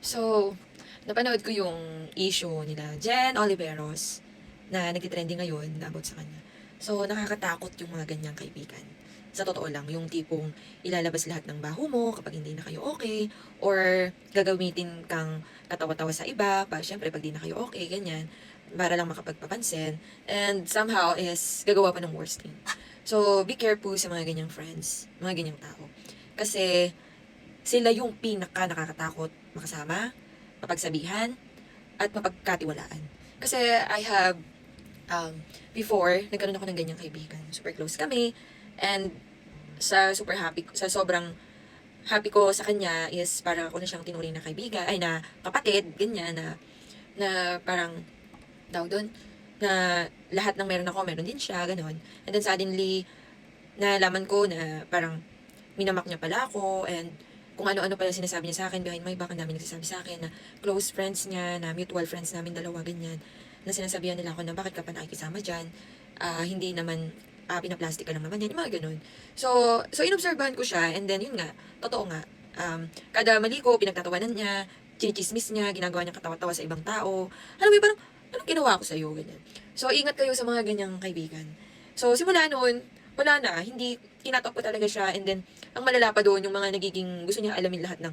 So, napanood ko yung issue nila Jen Oliveros na nagtitrending ngayon na about sa kanya. So, nakakatakot yung mga ganyang kaibigan. Sa totoo lang, yung tipong ilalabas lahat ng baho mo kapag hindi na kayo okay, or gagamitin kang katawa-tawa sa iba, para syempre pag di na kayo okay, ganyan, para lang makapagpapansin, and somehow is gagawa pa ng worst thing. So, be careful sa mga ganyang friends, mga ganyang tao. Kasi, sila yung pinaka nakakatakot makasama, mapagsabihan, at mapagkatiwalaan. Kasi I have, before, nagkaroon ako ng ganyang kaibigan. Super close kami. And sa sobrang happy ko sa kanya is parang ako na siyang tinuring na kaibigan, ay na kapatid, ganyan, na parang, tawag doon, na lahat ng meron ako, meron din siya, ganon. And then suddenly, nalaman ko na parang minamak niya pala ako, and kung ano-ano pala sinasabi niya sa akin behind my back. Ang dami nagsasabi sa akin na close friends niya, na mutual friends namin dalawa, ganyan, na sinasabihan nila ako na bakit ka pa nakikisama dyan, hindi naman, pinaplastic ka lang naman yan, yung mga ganun. So inobserbahan ko siya, and then yun nga, totoo nga, kada mali ko, pinagtatawanan niya, chinichismis niya, ginagawa niya katawa-tawa sa ibang tao. Alam mo yun, parang, anong ginawa ko sa'yo, ganyan. So, ingat kayo sa mga ganyang kaibigan. So, simula noon, wala na, hindi, tinatop ko talaga siya, and then, ang malala pa doon, yung mga nagiging, gusto niya alamin lahat ng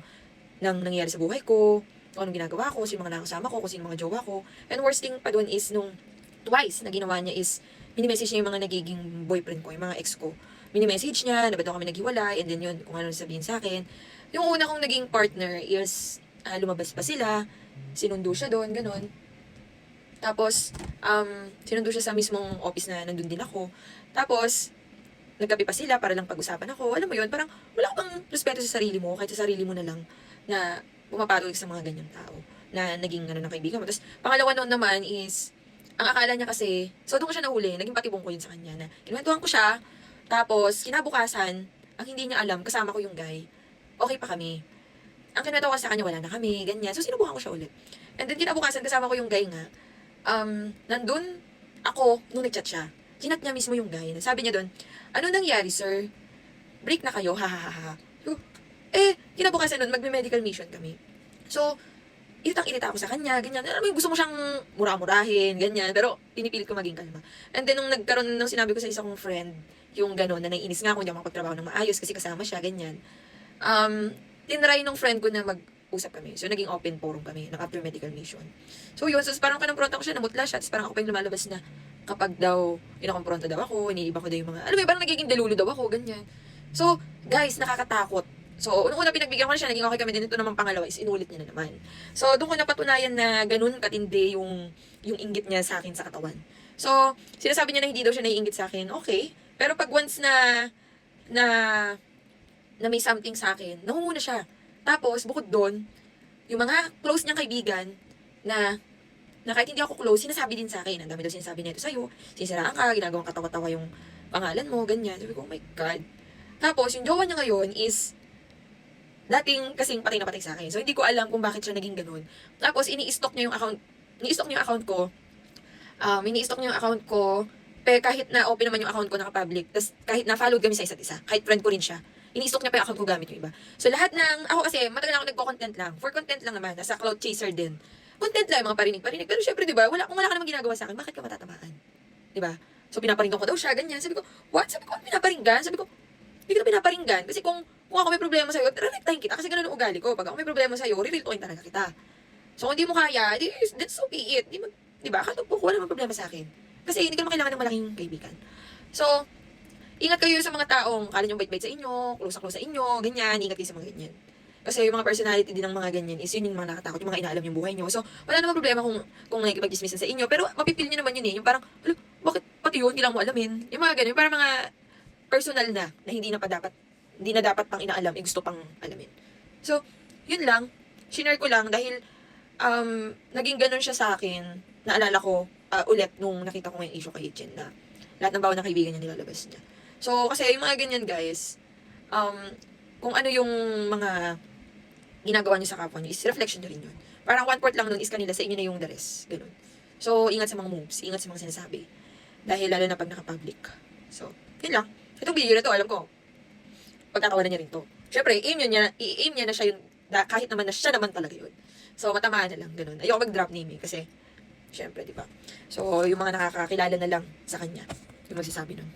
nangyayari sa buhay ko, kung anong ginagawa ko, sino mga nakasama ko, kung sino mga jowa ko. And worst thing pa doon is, nung twice na ginawa niya is, minimessage niya yung mga nagiging boyfriend ko, yung mga ex ko. Minimessage niya, na ba't daw kami naghiwalay, and then yun, kung ano sabihin sa akin. Yung una kong naging partner is, lumabas pa sila, sinundo siya doon, ganun. Tapos, sinundo siya sa mismong office na nandun din ako. Tapos, nagkape pa sila para lang pag-usapan ako. Alam mo yun, parang wala ka bang respeto sa sarili mo, kahit sa sarili mo na lang, na pumapatuloy sa mga ganyang tao, na naging ano, ng kaibigan mo. Tapos, pangalawa noon naman is, ang akala niya kasi, so doon ko siya nahuli, naging patibong ko yun sa kanya, na kinuwentuhan ko siya, tapos, kinabukasan, ang hindi niya alam, kasama ko yung guy, okay pa kami. Ang kinuwento ko sa kanya, wala na kami, ganyan. So, sinubukan ko siya ulit. And then, kinabukasan, kasama ko yung guy nga, nandun ako nung nagchat siya. Chinat niya mismo yung guy. Sabi niya doon, ano nangyari, sir? Break na kayo, ha ha ha ha. So, kinabukasan nun, magme-medical mission kami. So, iritang-irita ako sa kanya, ganyan. Alam mo, gusto mo siyang mura-murahin, ganyan. Pero, pinipilit ko maging kalma. And then, nung nagkaroon ng sinabi ko sa isa kong friend, yung gano'n, na naiinis nga ako, hindi ako makapagtrabaho ng maayos kasi kasama siya, ganyan. Tinry nung friend ko na mag-usap kami. So, naging open forum kami ng after medical mission. So, yun. So, parang kanampronta ko siya, namutla siya. Tapos parang ako pa yung lumalabas na kapag daw, inakompronta daw ako, iniiba ko daw yung mga, alam mo, parang nagiging delulo daw ako, ganyan. So, guys, nakakatakot. So, unang-una pinagbigyan ko na siya, naging okay kami din. Ito naman pangalawa is inulit niya na naman. So, doon ko napatunayan na ganun katindi yung inggit niya sa akin sa katawan. So, sinasabi niya na hindi daw siya naiinggit sa akin, okay. Pero pag once na, na may something sa akin, nangunguna siya. Tapos, bukod doon, yung mga close niyang kaibigan na kahit hindi ako close, sinasabi din sa akin. Ang dami daw sinasabi nito sa'yo. Sinisiraan ka, ginagawang katawa-tawa yung pangalan mo, ganyan. Sabi ko, oh my God. Tapos, yung jowa niya ngayon is dating kasing patay na patay sa akin. So, hindi ko alam kung bakit siya naging ganun. Tapos, ini-stalk niya yung account ko. Ini-stalk niya yung account ko. Pero kahit na open naman yung account ko naka-public, tas kahit na followed kami sa isa't isa, kahit friend ko rin siya, ini-stalk niya pa yung account ko gamit yung iba. So, lahat ng, ako kasi, matagal na ako nagko-content lang. For content lang naman, nasa cloud chaser din. Content lang, mga parinig-parinig. Pero syempre, di ba, kung wala ka namang ginagawa sa akin, bakit ka matatamaan? Di ba? So, pinaparinggan ko daw siya, ganyan. Sabi ko, what? Sabi ko, ano pinaparinggan? Sabi ko, hindi kita pinaparinggan. Kasi kung ako may problema sa'yo, rerektahin kita. Kasi ganun ang ugali ko. Pag ako may problema sa'yo, re-real talaga kita. So, kung di mo kaya, that's so be it. Di ba? Kahit po, wala namang problema sa akin. Kasi hindi ka naman kailangan ng malaking kaibigan. So, ingat kayo sa mga taong kala nyo bait-bait sa inyo, close na close sa inyo, ganyan. Ingat kayo sa mga ganyan. Kasi yung mga personality din ng mga ganyan is yun yung mga nakatakot, yung mga inaalam yung buhay nyo. So, wala namang problema kung nakikipag-dismissan sa inyo. Pero, mapipil nyo naman yun eh. Yung parang, bakit pati yun, hindi lang mo alamin. Yung mga ganyan, parang mga personal na hindi na dapat pang inaalam, gusto pang alamin. So, yun lang. Shinare ko lang dahil, naging ganun siya sa akin. Naalala ko, ulit nung nakita ko yung issue kay Jen na lahat ng bawat ng kaibigan niya nilalabas niya. So, kasi yung mga ganyan guys, kung ano yung mga ginagawa niyo sa kapwa niyo is reflection niyo rin yun. Parang 1/4 lang nun is kanila, sa inyo na yung the rest. Ganun. So, ingat sa mga moves, ingat sa mga sinasabi. Dahil lalo na pag naka-public. So, yun lang. Itong video na to, alam ko, pagkatawanan niya rin to. Siyempre, i-aim niya na siya yung kahit naman na siya naman talaga yun. So, matamaan na lang, ganun. Ayoko mag-drop naming kasi, syempre, di ba? So, yung mga nakakakilala na lang sa kanya, yung magsasabi nun.